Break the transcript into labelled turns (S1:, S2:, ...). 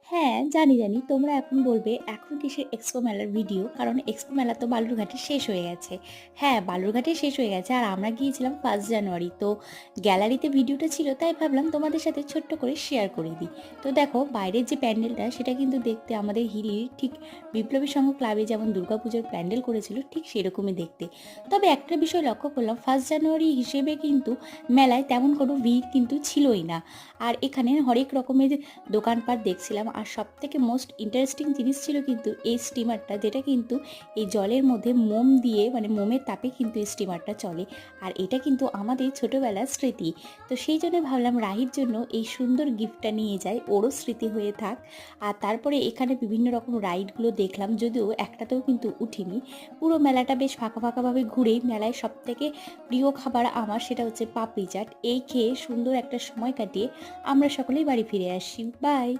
S1: হ্যাঁ, জানি। তোমরা এখন বলবে, "এখন কিসের এক্সপো মেলার ভিডিও?" কারণ এক্সপো মেলা তো বালুরঘাটে শেষ হয়ে গেছে। হ্যাঁ, বালুরঘাটে শেষ হয়ে গেছে। আর আমরা গিয়েছিলাম 1 জানুয়ারি। তো গ্যালারিতে ভিডিওটা ছিল, তাই ভাবলাম তোমাদের সাথে ছোট্ট করে শেয়ার করে দিই। তো দেখো, বাইরের যে প্যান্ডেলটা, সেটা কিন্তু দেখতে আমাদের হিলির ঠিক বিপ্লবী সংঘ ক্লাবে যেমন দুর্গাপুজোর প্যান্ডেল করেছিল, ঠিক সেরকমই দেখতে। তবে একটা বিষয় লক্ষ্য করলাম, 1 জানুয়ারি হিসেবে কিন্তু মেলায় তেমন কোনো ভিড় কিন্তু ছিলই না। আর এখানে হরেক রকমের দোকানপাট দেখছিলাম। আর সবথেকে মোস্ট ইন্টারেস্টিং জিনিস ছিল কিন্তু এই স্টিমারটা, যেটা কিন্তু এই জলের মধ্যে মোম দিয়ে, মানে মোমের তাপে কিন্তু এই স্টিমারটা চলে। আর এটা কিন্তু আমাদের ছোটোবেলার স্মৃতি। তো সেই জন্য ভাবলাম রাহির জন্য এই সুন্দর গিফটটা নিয়ে যাই, ওরও স্মৃতি হয়ে থাক। আর তারপরে এখানে বিভিন্ন রকম রাইডগুলো দেখলাম, যদিও একটাতেও কিন্তু উঠিনি। পুরো মেলাটা বেশ ফাঁকাভাবে ঘুরেই মেলায় সবথেকে প্রিয় খাবার আমার, সেটা হচ্ছে পাপড়ি চাট। এই খেয়ে সুন্দর একটা সময় কাটিয়ে আমরা সকলেই বাড়ি ফিরে আসি। বাই।